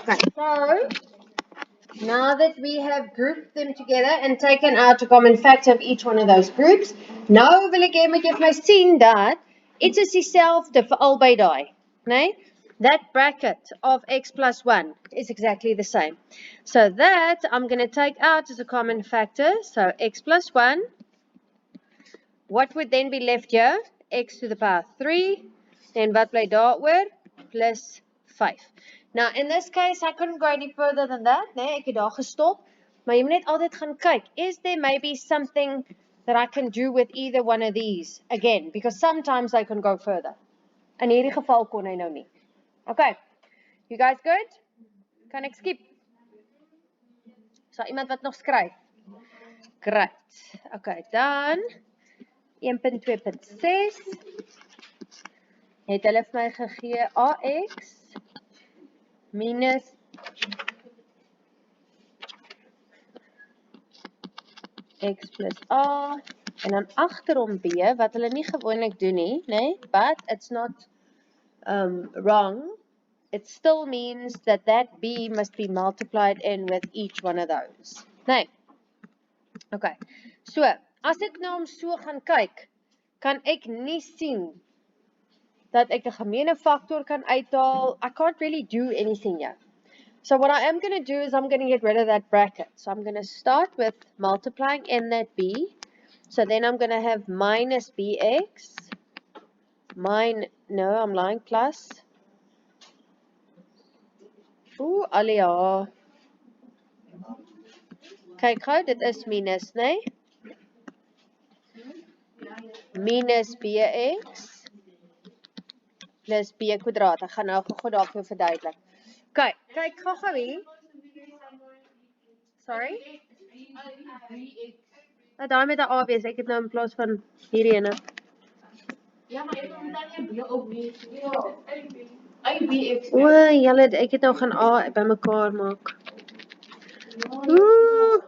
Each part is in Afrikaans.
Okay, so now that we have grouped them together and taken out the common factor of each one of those groups, nou wil ek hê moet jy vir my sien dat iets is dieselfde vir albei daai, né? That bracket of x plus 1 is exactly the same. So that I'm going to take out as a common factor. So x plus 1. What would then be left here? X to the power 3. Then wat bly daaroor? Plus 5. Now, in this case, I couldn't go any further than that. Nee, ek het daar gestop. Maar jy moet net altyd gaan kyk. Is there maybe something that I can do with either one of these? Again, because sometimes I can go further. In hierdie geval kon hy nou nie. Okay. You guys good? Kan ek skip? So, iemand wat nog skryf? Great. Okay, dan 1.2.6 het hulle vir my gegee AX minus x plus a en dan agterom b wat hulle nie gewoonlik doen nie, nee, but it's not wrong. It still means that that b must be multiplied in with each one of those. Nee. Okay. So, as ek nou om so gaan kyk, kan ek nie sien dat ek 'n gemeene faktor kan uithaal. I can't really do anything here. So what I am going to do is I'm going to get rid of that bracket. So I'm going to start with multiplying in that b. So then I'm going to have minus bx. No, I'm lying, plus. Ooh, alia. Kyk gou, dit is minus, né? Minus bx plus b kwadraat. Ek gaan nou gou daar vir jou verduidelik. Kyk gou hier. Sorry? Daai met 'n a wees. Ek het nou in plaas van hierdie ene. Ja, maar ek moet dan nie ook nie. O, julle, ek het nou gaan a bymekaar maak. Ooh.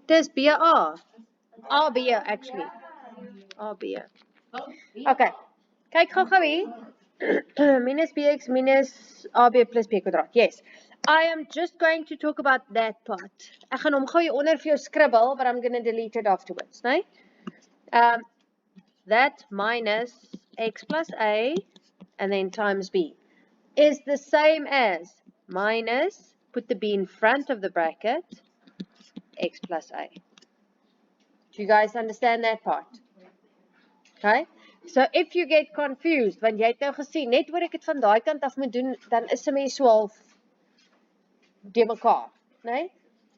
Dis BA. AB actually. AB. Okay. Kyk gou hier. Minus bx minus ab plus b kwadraat. Yes. I am just going to talk about that part. Ek gaan hom gou hier onder vir jou skribbel, but I'm going to delete it afterwards, né? That minus x plus a and then times b is the same as minus, put the b in front of the bracket, x plus a. Do you guys understand that part? Okay? So if you get confused, want jy het nou gesien, net oor ek het van daai kant af moet doen, dan is 'n mens so half de mekaar, né?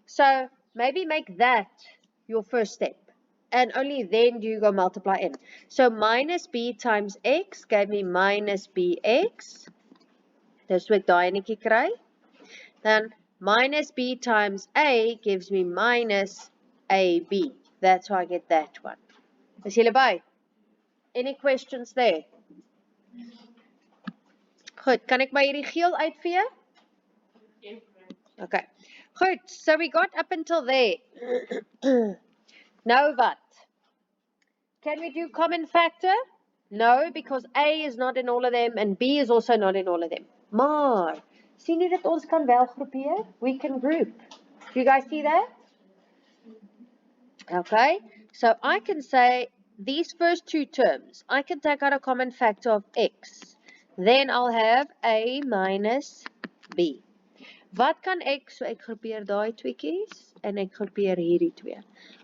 So maybe make that your first step. And only then do you go multiply in. So minus b times x gave me minus bx. Dis hoe ek daai enetjie kry. Then minus b times a gives me minus ab. That's how I get that one. Is julle by? Any questions there? Goed, kan ek my hierdie geel uitvee? Okay. Goed, so we got up until there. Now what? Can we do common factor? No, because A is not in all of them and B is also not in all of them. Maar, sien jy dat ons kan wel groepeer? We can group. Do you guys see that? Okay, so I can say these first two terms, I can take out a common factor of x. Then I'll have A minus B. Wat kan ek, so ek groepeer daai tweekies en ek groepeer hierdie twee.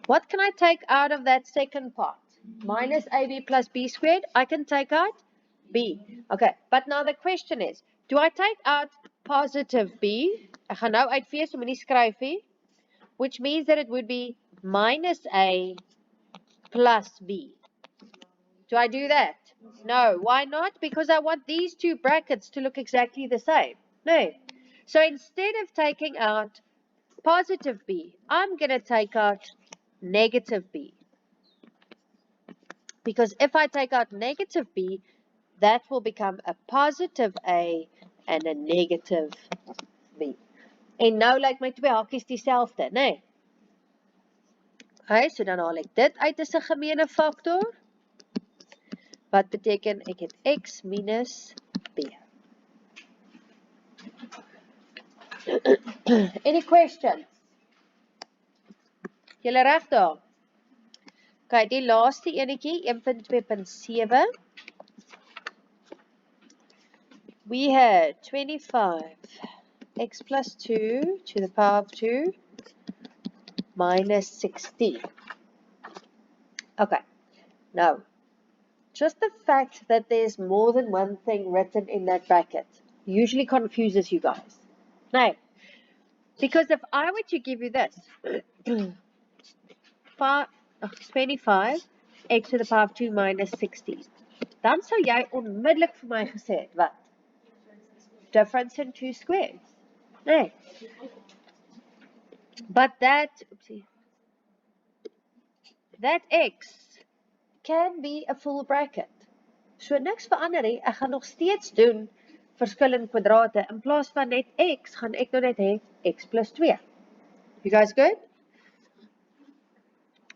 What can I take out of that second part? Minus AB plus B squared, I can take out B. Okay, but now the question is, do I take out positive B? Ek gaan nou uitvee, so moenie skryf nie. Which means that it would be minus A plus B. Do I do that? No. Why not? Because I want these two brackets to look exactly the same. No. So instead of taking out positive B, I'm going to take out negative B. Because if I take out negative B, that will become a positive A and a negative B. En nou lyk my twee hakies dieselfde, né? Nee? Okay, so dan haal ek dit uit as 'n gemeene faktor. Wat beteken ek het x minus b. Any questions? Julle reg daar? Okay, die laaste enetjie 1.2.7. We had 25x plus 2 to the power of 2 minus 16. Okay, now, just the fact that there's more than one thing written in that bracket usually confuses you guys. Now, because if I were to give you this, 25 x to the power of 2 minus 16, dan sou jy onmiddellik vir my gesê het, wat? Difference in two squares. Nee. But that x can be a full bracket. So niks verander nie, ek gaan nog steeds doen verskillende kwadrate. In plaas van net x, gaan ek nou net hê x plus 2. You guys good?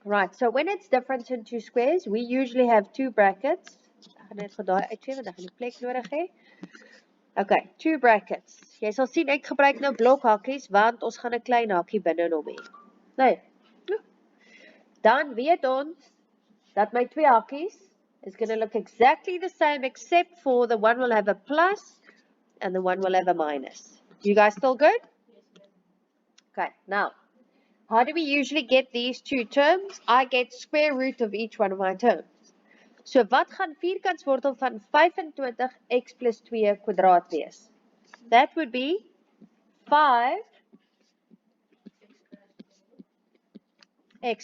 Right, so when it's difference in two squares, we usually have two brackets. Ek gaan net vir daai uitgee, want ek gaan die plek nodig hê. Okay, two brackets. Jy sal sien ek gebruik nou blokhakkies, want ons gaan 'n klein hakkie binne hom hê. Nee. Dan weet ons dat my twee hakkies is going to look exactly the same, except for the one will have a plus and the one will have a minus. You guys still good? Okay, now, how do we usually get these two terms? I get square root of each one of my terms. So wat gaan vierkantswortel van 25x plus 2 kwadraat wees? That would be 5x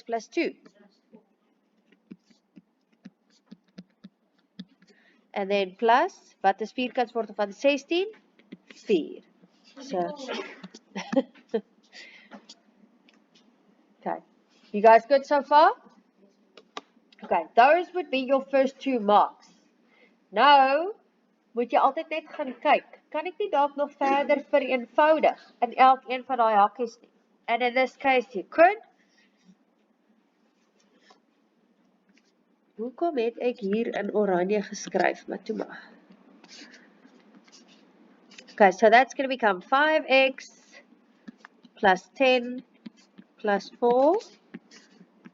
plus 2. And then plus, wat is vierkantswortel van 16? 4. So, okay. You guys good so far? Okay, those would be your first two marks. Nou, moet jy altyd net gaan kyk. Kan ek nie dalk nog verder vereenvoudig in elkeen van daai hakkies nie? And in this case, you could. Hoekom het ek hier in oranje geskryf, maar toe maar. Okay, so that's going to become 5x plus 10 plus 4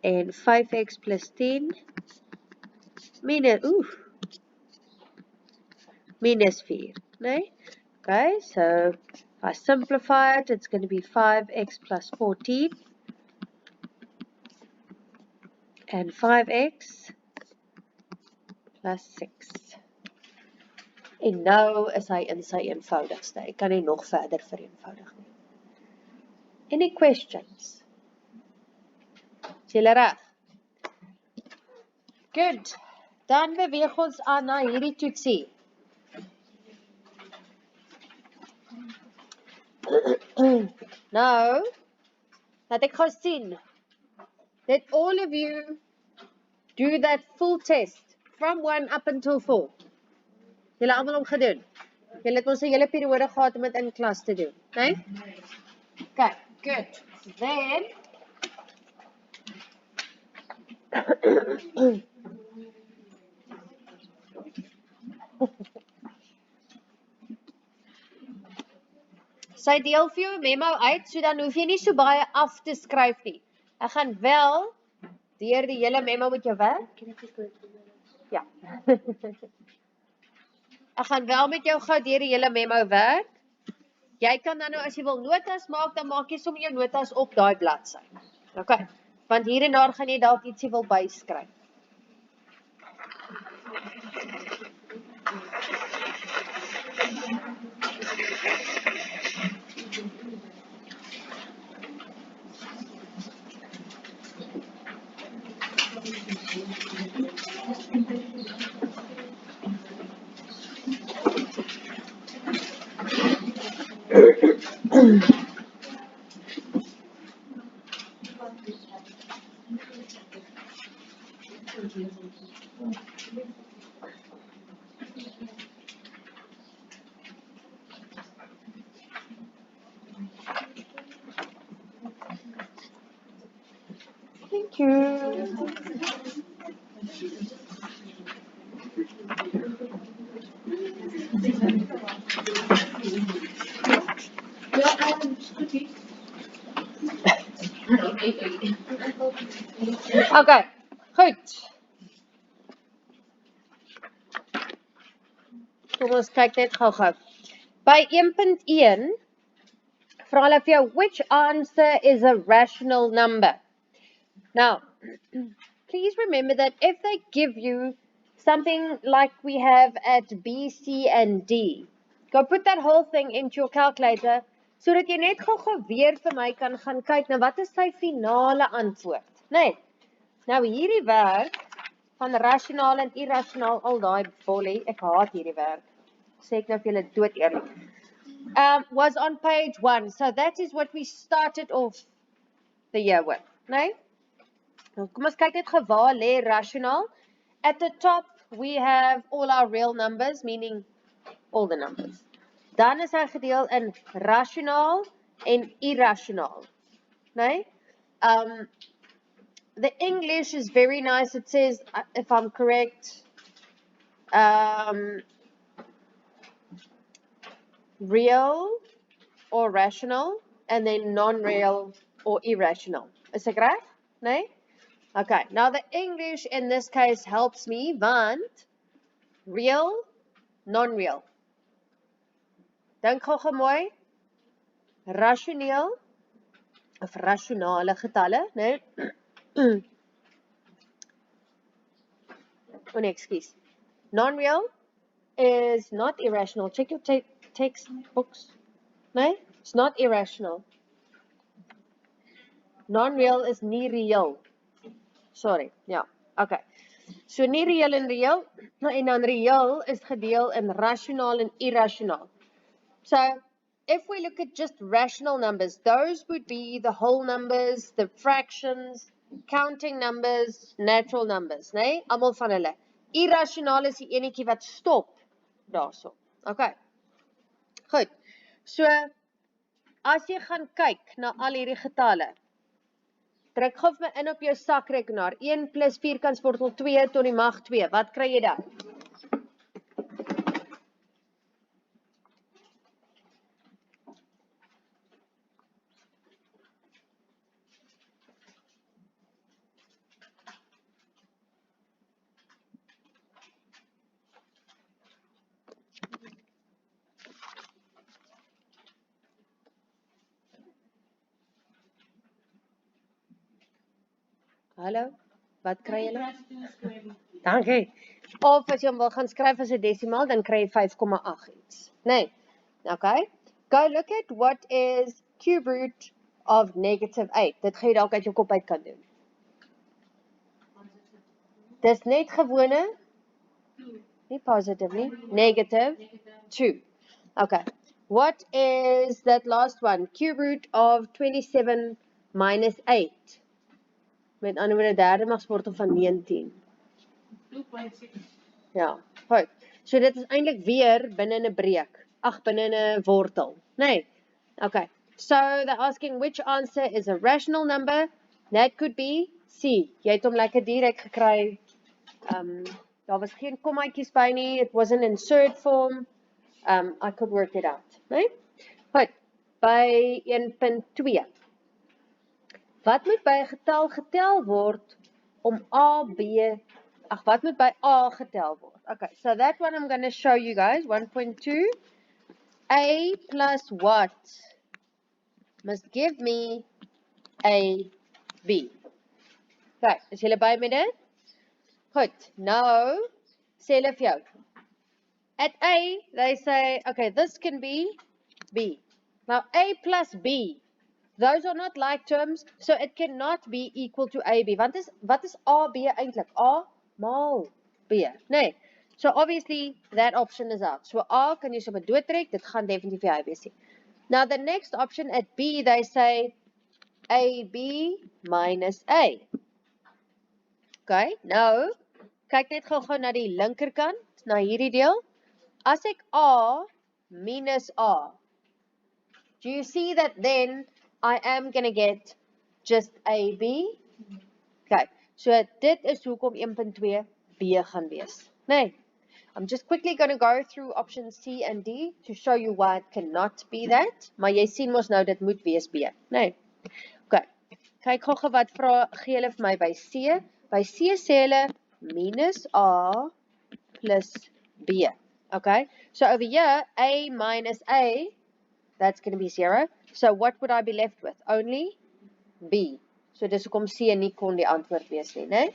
and 5x plus 10 minus 4, nee? Okay, so if I simplify it, it's going to be 5x plus 14 and 5x plus 6. En nou is hy in sy eenvoudigste. Ek kan nie nog verder vereenvoudig nie. Any questions? Is julle reg? Good. Dan beweeg ons aan na hierdie toetsie. Nou, laat ek gou sien. Let all of you do that full test from 1 up until 4. Julle almal hom gedoen. Julle het ons 'n hele periode gehad om dit in klas te doen, né? Okay, good. Then sy deel vir jou 'n memo uit, so dan hoef jy nie so baie af te skryf nie. Ek gaan wel deur die hele memo met jou werk. Ja. Ek gaan wel met jou gou deur die hele memo werk. Jy kan dan nou, as jy wil notas maak, dan maak jy sommer jou notas op daai bladsy. Okay. Want hier en daar gaan jy dalk ietsie wil byskryf. Thank you. Okay, goed. Kom ons kyk net gou-gou. By 1.1 vra hulle vir jou, which answer is a rational number? Now, please remember that if they give you something like we have at B, C, and D, go put that whole thing into your calculator, so dat jy net gou-gou weer vir my kan gaan kyk na wat is sy finale antwoord. Nee, nou hierdie werk van rasionaal en irrasionaal, al daai bolie, ek haat hierdie werk. Sê ek nou vir julle dood eerlik. Was on page 1, so that is what we started off the year with, nee? Kom ons kyk net gou waar lê rasionaal. At the top we have all our real numbers, meaning all the numbers. Dan is hy gedeel in rasionaal en irrasionaal. Nee? The English is very nice. It says, if I'm correct, real or rational, and then non-real or irrational. Is ek reg? Nee? Okay, now the English in this case helps me, want real, non-real. Dink gou mooi. Rasioneel of rasionale getalle, nee. Oh nee, excuse. Non-real is not irrational. Check your textbooks. Nee, it's not irrational. Non-real is nie real. Sorry, ja, okay. So nie reëel en reëel, en dan reëel is gedeel in rasionaal en irrasionaal. So, if we look at just rational numbers, those would be the whole numbers, the fractions, counting numbers, natural numbers, nee? Almal van hulle. Irrasionaal is die enetjie wat stop daarso. Okay. Goed. So, as jy gaan kyk na al hierdie getalle, druk gou vir my in op jou sakrekenaar. 1 plus vierkantswortel 2 tot die mag 2. Wat kry jy dan? Hallo, wat kry julle? Dankie. Of as jy wil gaan skryf as 'n desimaal, dan kry jy 5,8 iets. Nee. Okay. Go look at what is cube root of negative 8. Dit gaan jy dalk uit jou kop uit kan doen. Dis net gewone, nie positive nie, negative 2. Okay. What is that last one? Cube root of 27 minus 8. Met ander woorde, derde magswortel van 19. 2.6. Ja, goed. So dit is eintlik weer binne 'n breek. Ag, binne 'n wortel. Nee. Okay. So they're asking which answer is a rational number. That could be C. Jy het hom lekker direk gekry. Daar was geen kommaatjies by nie. It was an insert form. I could work it out. Nee? Goed. By 1.2. Wat moet by 'n getal getel word om wat moet by A getel word? Okay, so that one I'm going to show you guys. 1.2. A plus what must give me A, B. Okay, is julle by met dit? Goed, nou, sê hulle vir jou. At A, they say, okay, this can be B. Now, A plus B. Those are not like terms, so it cannot be equal to AB. Wat is A, B eintlik? A maal B. Nee. So obviously that option is out. So A kan jy sommer doodtrek, dit gaan definitief die AB wees. Now the next option at B, they say AB minus A. Okay, nou, kyk net gou na die linkerkant, na hierdie deel. As ek A minus A, do you see that then I am going to get just AB? Okay, so dit is hoekom 1.2 B gaan wees. Nee, I'm just quickly going to go through options C and D to show you why it cannot be that. Maar jy sien mos nou dit moet wees B. Nee. Okay, Kyk gou wat gee hulle vir my by C. By C sê hulle minus A plus B. Okay, so over here, A minus A, that's going to be 0. So what would I be left with? Only B. So dis hoekom C nie kon die antwoord wees nie, né?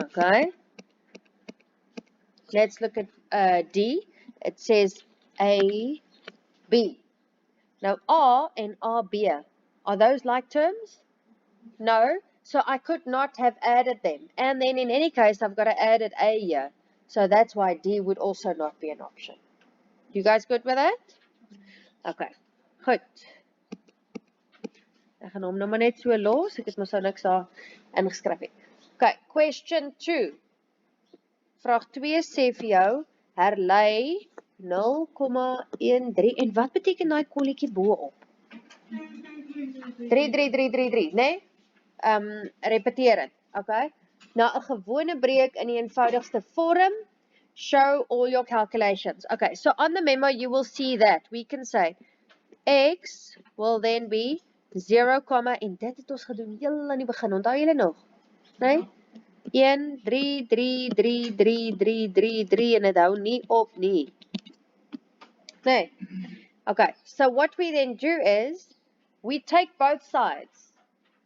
Okay. Let's look at D. It says A, B. Now R and RB, are those like terms? No. So I could not have added them. And then in any case, I've got to add an A here. So that's why D would also not be an option. You guys good with that? Okay. Goed. Ek gaan hom nou maar net so los. Ek het mos nou niks daar ingeskryf nie. Okay, question 2. Vraag 2 sê vir jou, herlei 0,13. En wat beteken daai kolletjie bo-op? 3, né? Repeterend, okay? Nou 'n gewone breek in die eenvoudigste vorm, show all your calculations. Okay, so on the memo you will see that we can say x will then be 0, en dit het ons gedoen heel aan die begin. Onthou julle nog? Nee? 1 3 3 3 3 3 3 3 en dit hou nie op nie. Nee. Okay, so what we then do is we take both sides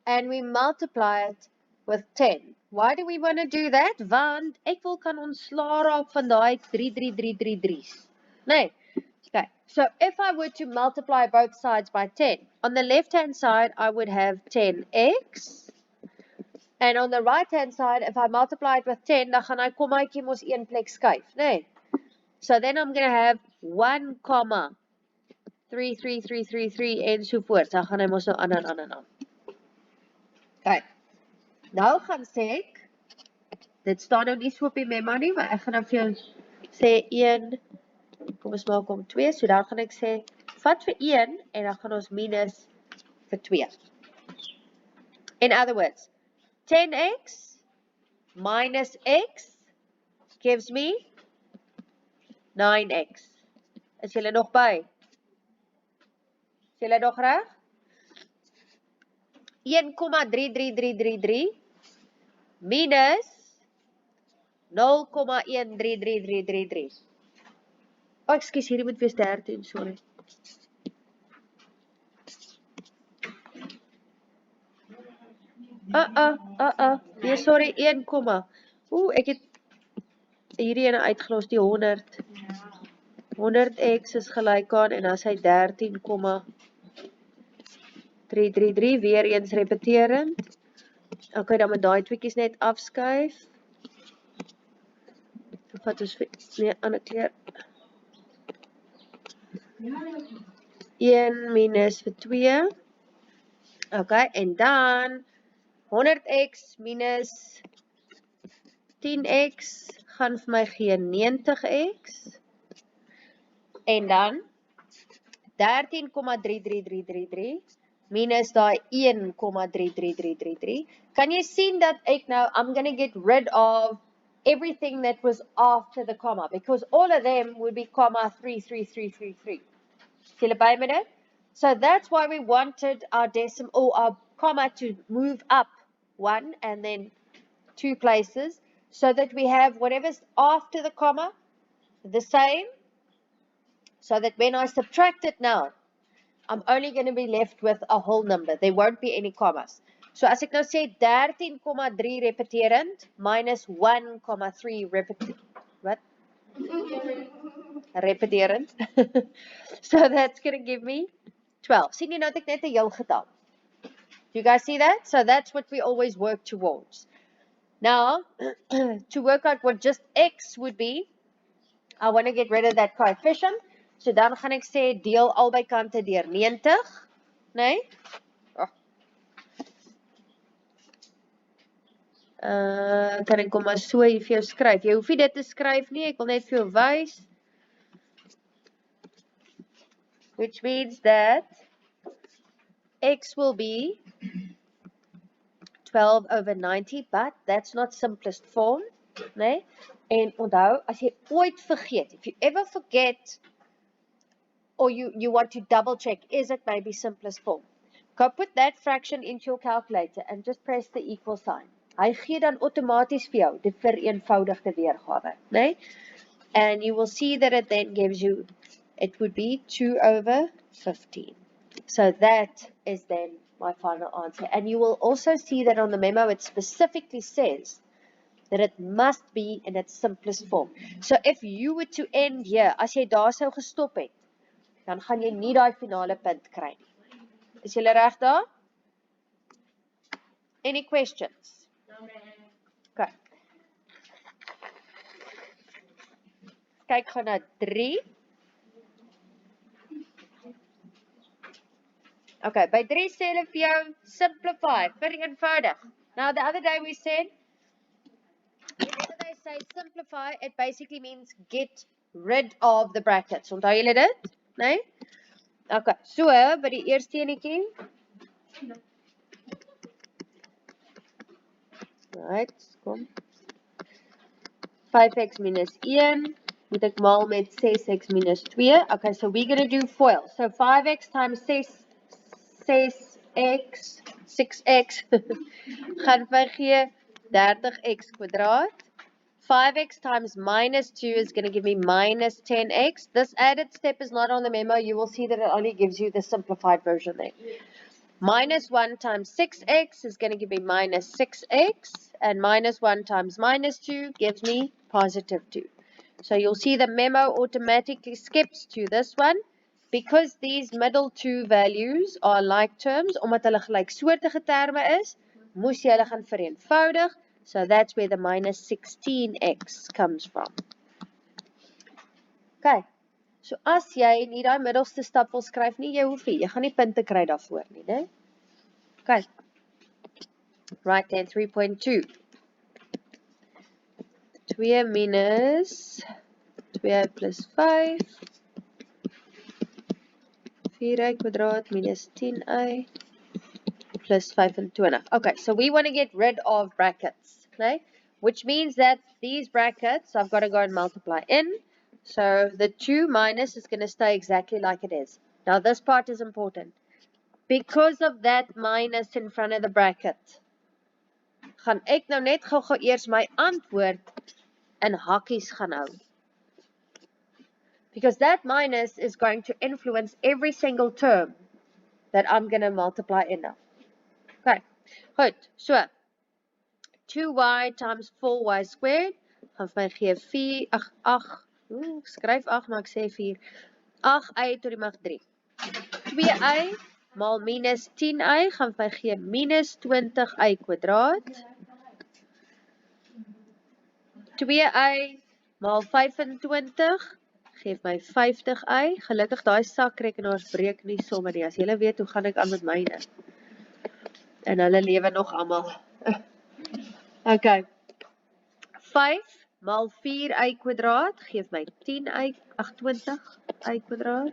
and we multiply it with 10. Why do we want to do that? Want ek wil kan ontslaa raak van daai 3. Nee. Okay, so if I were to multiply both sides by 10, on the left-hand side, I would have 10x. And on the right-hand side, if I multiply it with 10, dan gaan hy kommaatjie mos een plek skuif, nee. So then I'm going to have 1, 3, 3, 3, 3, 3, ensovoorts. Dan gaan hy mos nou aan. Okay. Nou gaan sê ek, dit staan nou nie so op die memo nie, maar ek gaan nou vir jou sê 1, kom ons maak om 2, so dan gaan ek sê, vat vir 1, en dan gaan ons minus vir 2. In other words, 10x minus x gives me 9x. Is julle nog by? Is julle nog reg? 1,33333 minus 0,13333. Oh, ekskuus, hierdie moet wees 13, sorry. Nee, sorry, 1, ek het hierdie ene uitgelos, die 100. 100x is gelyk aan, en as hy 13,333, weer eens repeterend. Ok, dan moet daai tweekies net afskuif. Vat ons nee, ander kleur. 1 minus vir 2. Ok, en dan 100x minus 10x gaan vir my gee 90x. En dan 13,33333 minus daai 1,33333. Kan jy sien dat ek nou, I'm going to get rid of everything that was after the comma, because all of them would be comma 33333. Julle by met dit? So that's why we wanted our decimal, or our comma to move up 1 and then 2 places, so that we have whatever's after the comma the same, so that when I subtract it now, I'm only going to be left with a whole number. There won't be any commas. So as ek nou sê 13,3 repeterend minus 1,3 repeterend. So that's going to give me 12. Sien jy nou het ek net 'n heel getal. Do you guys see that? So that's what we always work towards. Now, to work out what just x would be, I want to get rid of that coefficient. So dan gaan ek sê deel albei kante deur 90, nee? Kan ek kom maar so hier vir jou skryf. Jy hoef nie dit te skryf nie, ek wil net vir jou wys. Which means that x will be 12 over 90, but that's not simplest form, nee? En onthou, as jy ooit vergeet, if you ever forget, or you want to double check, is it maybe simplest form? Go put that fraction into your calculator and just press the equal sign. Hy gee dan outomaties vir jou die vereenvoudigde weergawe, né? And you will see that it then gives you, it would be 2/15. So that is then my final answer. And you will also see that on the memo it specifically says that it must be in its simplest form. So if you were to end here, as jy daar sou gestop het, dan gaan jy nie daai finale punt kry nie. Is julle reg daar? Any questions? Okay. Kyk gou na 3. Okay, by 3 sê hulle vir jou simplify, vereenvoudig. Now the other day we said, whenever they say simplify, it basically means get rid of the brackets. Onthou julle dit? Nee? Okay, so by die eerste enetjie. Right, kom. 5x minus 1, moet ek maal met 6x minus 2. Okay, so we're going to do FOIL. So 5x times 6x gaan vir gee 30x kwadraat. 5x times minus 2 is going to give me minus 10x. This added step is not on the memo. You will see that it only gives you the simplified version there. Minus 1 times 6x is going to give me minus 6x. And minus 1 times minus 2 gives me positive 2. So you'll see the memo automatically skips to this one. Because these middle two values are like terms, omdat hulle gelyksoortige terme is, moes jy hulle gaan vereenvoudig. So that's where the minus 16x comes from. Okay. So as jy nie daai middelste stap wil skryf nie, jy hoef nie. Jy gaan nie punte kry daarvoor nie, né? Okay. Right then, 3.2. 2 minus 2 plus 5. 4y kwadraat minus 10y plus 25. Okay, so we want to get rid of brackets, okay? Which means that these brackets, I've got to go and multiply in. So the 2 minus is going to stay exactly like it is. Now this part is important. Because of that minus in front of the bracket, gaan ek nou net gou eers my antwoord in hakkies gaan hou. Because that minus is going to influence every single term that I'm going to multiply in now. Okay, goed, so 2y times 4y squared gaan vir my gee 8, skryf 8 maar ek sê 4, 8y tot die mag 3. 2y maal minus 10y gaan vir my gee minus 20y kwadraat. 2y maal 25 geef my 50y. Gelukkig daai sakrekenaars breek nie sommer nie. As julle weet hoe gaan ek aan met myne. En hulle lewe nog almal. Okay. 5 maal 4y kwadraat geef my 10y, 20y kwadraat.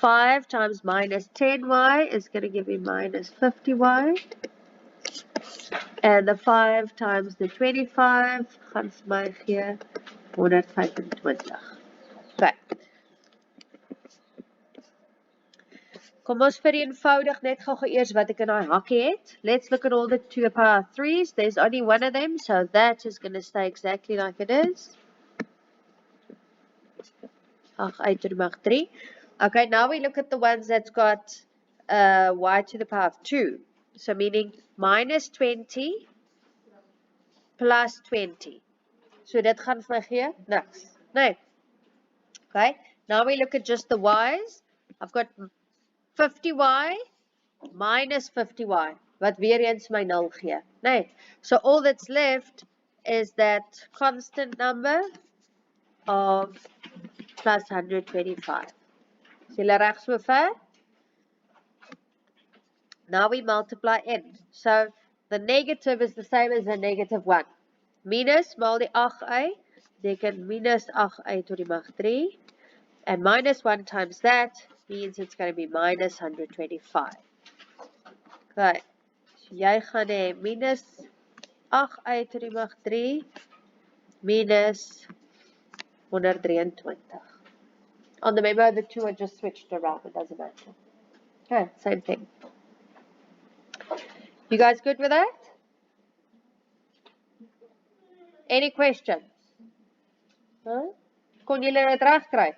5 times minus 10y is going to give me minus 50y. And the 5 times the 25 gaan vir my gee 125. Okay. Kom ons vereenvoudig net gou eers wat ek in daai hakkie het. Let's look at all the 2 power 3's. There's only one of them, so that is going to stay exactly like it is. 8y to the mag 3. Okay, now we look at the ones that's got y to the power of 2. So meaning minus 20 plus 20. So dit gaan vir my gee niks. Nee. Okay, now we look at just the y's. I've got 50y minus 50y. Wat weer eens my 0 gee. Nee. So all that's left is that constant number of plus 125. Is julle reg so ver? Now we multiply in. So the negative is the same as the negative 1. Minus maal die 8y, beteken minus 8y tot die mag 3. And minus 1 times that means it's going to be minus 125. Okay. So jy gaan hê minus 8y tot die mag 3 minus 123. On the memo, the two are just switched around. It doesn't matter. Okay, same thing. You guys good with that? Any questions? Huh? Kon julle dit reg kry?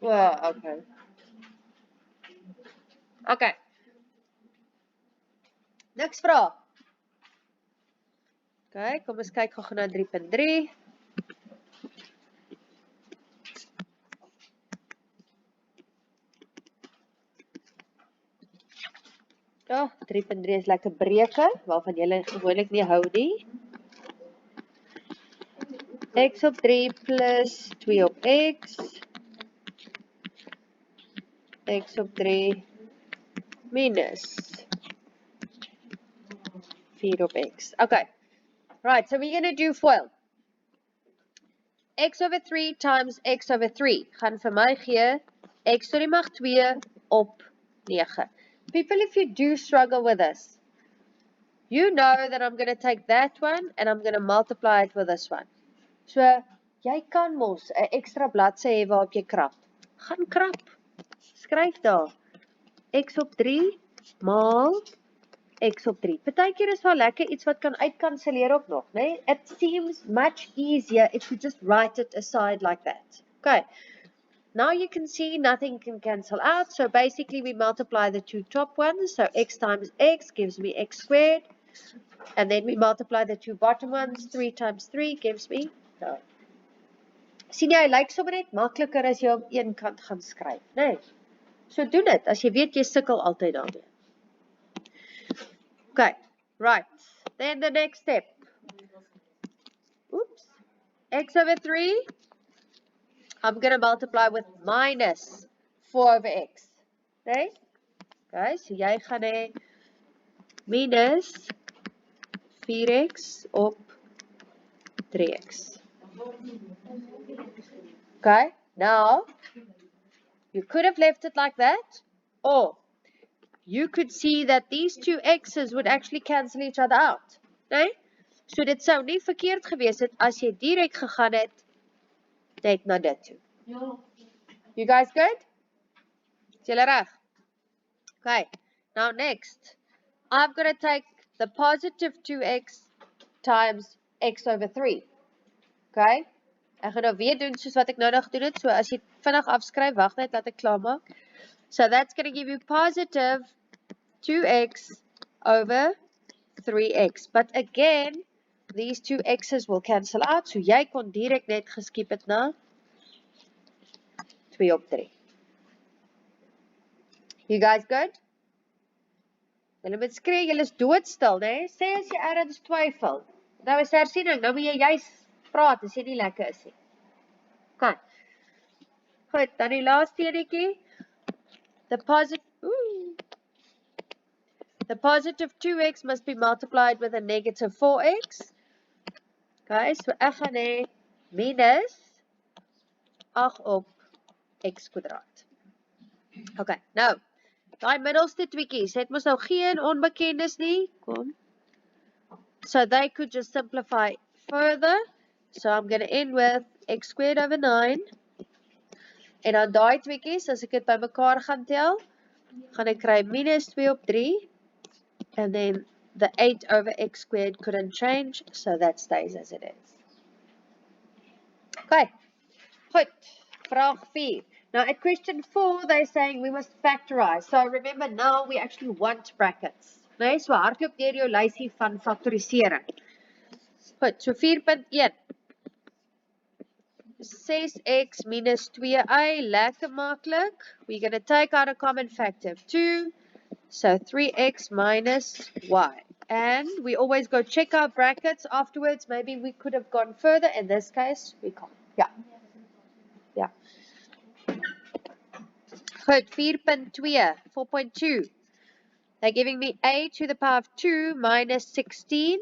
Well, okay. Okay. Niks vrae. Okay, kom ons kyk gou na 3.3. Ja, 3.3 is lekker breuke waarvan julle gewoonlik nie hou nie. X op 3 plus 2 op x. X op 3 minus 4 op x. Okay. Right, so we're going to do FOIL. X over 3 times x over 3 gaan vir my gee x tot die mag 2 op 9. People, if you do struggle with this, you know that I'm going to take that one and I'm going to multiply it with this one. So, jy kan mos 'n ekstra bladsy hê waarop jy krap. Gaan krap. Skryf daar. X op 3 maal x op 3. Partykeer is wel lekker iets wat kan uitkanselleer ook nog, né? It seems much easier if you just write it aside like that. Okay. Now you can see nothing can cancel out. So basically we multiply the two top ones. So x times x gives me x squared. And then we multiply the two bottom ones. 3 times 3 gives me 9. Sien jy, lyk sommer net makliker as jy op een kant gaan skryf, né? So doen dit, as jy weet jy sukkel altyd daarmee. Okay, right. Then the next step. Oops. X over 3. I'm going to multiply with minus 4 over x. Okay? Okay, so jy gaan hê minus 4x op 3x. Okay, now you could have left it like that, or you could see that these two x's would actually cancel each other out. Okay? So dit sou nie verkeerd gewees het as jy direk gegaan het net na dit toe. Ja. You guys good? Is julle reg? Okay. Now next, I've got to take the positive 2x times x over 3. Okay? Ek gaan nou weer doen soos wat ek nou nog gedoen het. So as jy vinnig afskryf, wag net laat ek klaar maak. So that's going to give you positive 2x over 3x. But again, these two x's will cancel out. So jy kon direk net geskiep het na 2 op 3. You guys good? Julle moet skree, julle is doodstil, né? Sê as jy ergens twyfel. Nou is hersiening, nou moet jy juist praat as jy nie lekker is nie. Okay. Goed, dan die laaste enetjie. The positive 2x must be multiplied with a negative 4x. Okay, so ek gaan hê minus 8 op x kwadraat. Okay, nou, daai middelste tweekies, het mos nou geen onbekendes nie. Kom. So they could just simplify further. So I'm going to end with x squared over 9. En dan daai tweekies, as ek dit by mekaar gaan tel, gaan ek kry minus 2 op 3. And then the 8 over x squared couldn't change, so that stays as it is. Okay, goed. Vraag 4. Now at question 4, they're saying we must factorize. So remember now we actually want brackets. Nee, so hardloop deur jou lysie van faktorisering. Goed, so 4.1. 6x minus 2y, lekker maklik. We're going to take out a common factor of 2. So 3x minus y. And we always go check our brackets afterwards. Maybe we could have gone further. In this case, we can't. Yeah. Yeah. Goed, 4.2, 4.2. They're giving me a to the power of 2 minus 16.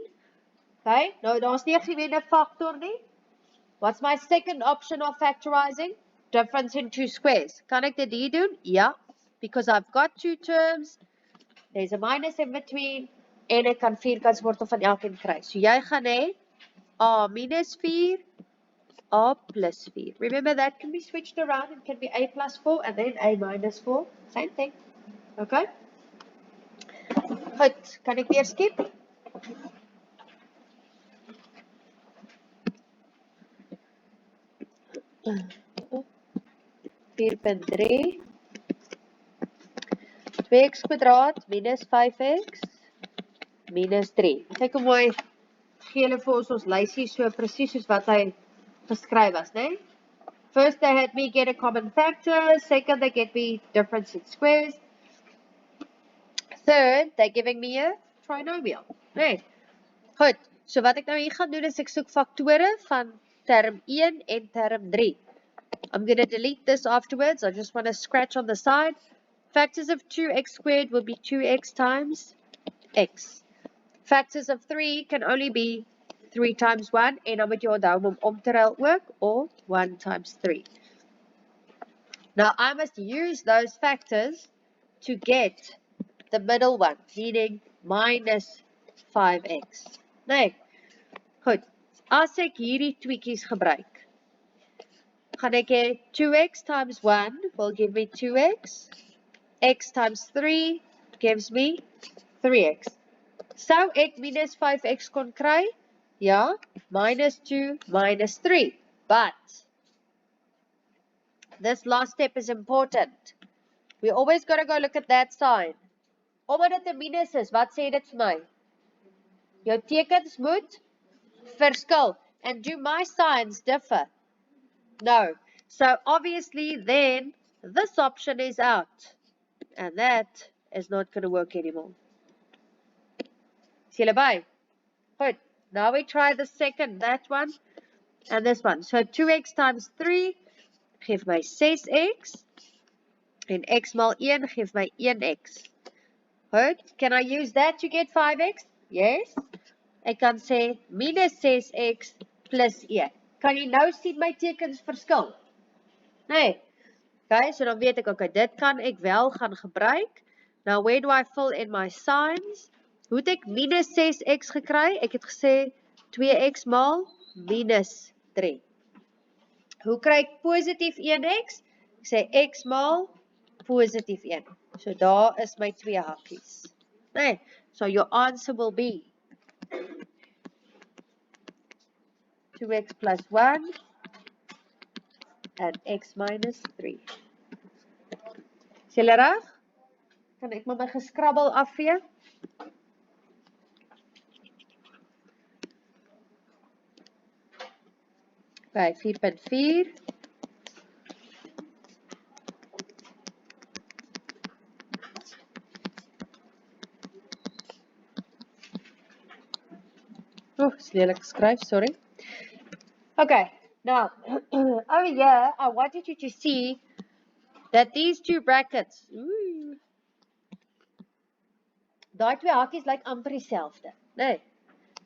Okay, no, daar's nie geen 'n factor nie. What's my second option of factorizing? Difference in two squares. Kan ek dit hier doen? Ja, because I've got two terms. There's a minus in between. En ek kan vierkantswortel van elkeen kry. So jy gaan hê a minus 4 A plus 4. Remember that can be switched around. It can be A plus 4 and then A minus 4. Same thing. Okay? Goed, kan ek weer skep? 4.3 2x kwadraat minus 5x minus 3. Kyk hoe mooi gee hulle vir ons lysie so presies soos wat hy geskryf was, né? First they had me get a common factor, second they get me difference in squares, third they're giving me a trinomial, né? Goed, so wat ek nou hier gaan doen is ek soek faktore van term 1 en term 3. I'm going to delete this afterwards. I just want to scratch on the side. Factors of 2x squared will be 2x times x. Factors of 3 can only be 3 times 1. En dan moet jy onthou om te ruil ook, or 1 times 3. Now I must use those factors to get the middle one, meaning minus 5x. Nee, goed. As ek hierdie tweekies gebruik, gaan ek hê 2x times 1 will give me 2x. X times 3 gives me 3x. Sou ek minus 5x kon kry? Ja, minus 2 minus 3. But this last step is important. We always got to go look at that sign. Omdat dit 'n minus is, wat sê dit vir my? Jou tekens moet verskil. And do my signs differ? No. So obviously then this option is out. And that is not going to work anymore. Is julle by? Good. Now we try the second, that one and this one. So 2x times 3 geef my 6x. And x maal 1 geef my 1x. Good. Can I use that to get 5x? Yes. Ek kan sê minus 6x plus 1. Kan jy nou sien my tekens verskil? Nee. Okay, so dan weet ek, okay, dit kan ek wel gaan gebruik. Now, where do I fill in my signs? Hoe het ek minus 6x gekry? Ek het gesê 2x maal minus 3. Hoe kry ek positief 1x? Ek sê x maal positief 1. So daar is my twee hakies. Nee, so your answer will be 2x plus 1 and x minus 3. Is julle reg? Kan ek maar my geskrabbel afvee? Okay, 4.4. Oh, is lelik geskryf, sorry. Okay, now, over here, I wanted you to see that these two brackets, daai twee hakies lyk amper dieselfde, nee.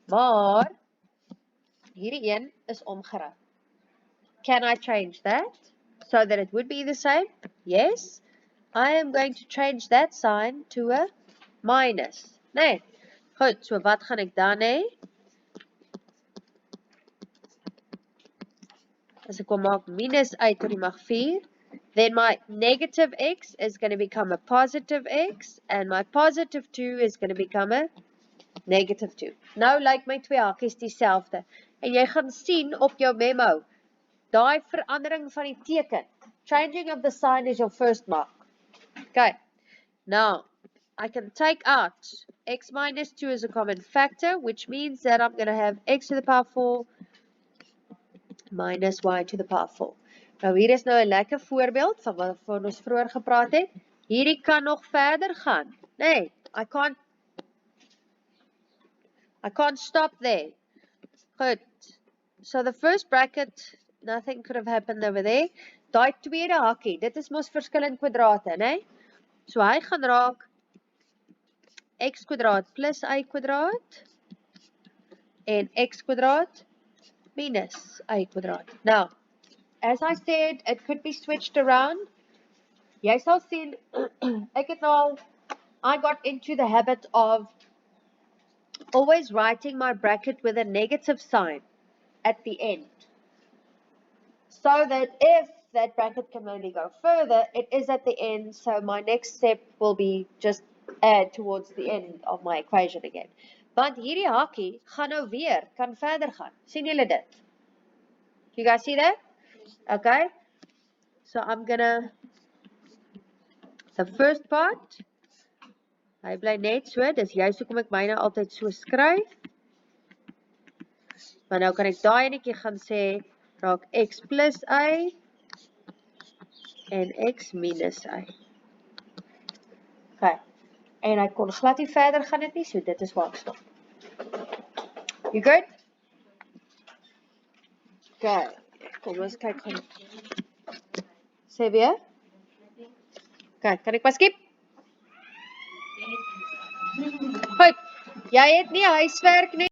Maar, hierdie een is omgeruil. Can I change that so that it would be the same? Yes. I am going to change that sign to a minus. Nee. Goed, so wat gaan ek dan hê? As ek kom maak minus uit tot die mag 4, then my negative x is going to become a positive x, and my positive 2 is going to become a negative 2. Nou lyk my twee hakies dieselfde. En jy gaan sien op jou memo, daai verandering van die teken. Changing of the sign is your first mark. Okay. Now, I can take out x minus 2 as a common factor, which means that I'm going to have x to the power 4 minus y to the power 4. Nou, hier is nou 'n lekker voorbeeld van wat ons vroeër gepraat het. Hierdie kan nog verder gaan. Nee, I can't stop there. Good. So the first bracket, nothing could have happened over there. Daai tweede hakkie, dit is mos verskillende kwadrate, né? So hy gaan raak x kwadraat plus y kwadraat en x kwadraat minus y kwadraat. Now, as I said, it could be switched around. Jy sal sien, I got into the habit of always writing my bracket with a negative sign at the end. so that if that bracket can only go further, it is at the end, so my next step will be just add towards the end of my equation again. Want hierdie hakkie gaan nou weer, kan verder gaan. Sien julle dit? You guys see that? Okay. So I'm gonna, the first part, hy bly net so, dis juist hoekom ek myne altyd so skryf. Maar nou kan ek daai enetjie gaan sê, raak x plus y en x minus y. Okay. En hy kon glad nie verder gaan dit nie, so dit is waar ek stop. You good? Okay. Kom ons kyk gaan. Sê weer. Okay, kan ek maar skip? Goed. Jy het nie huiswerk nie.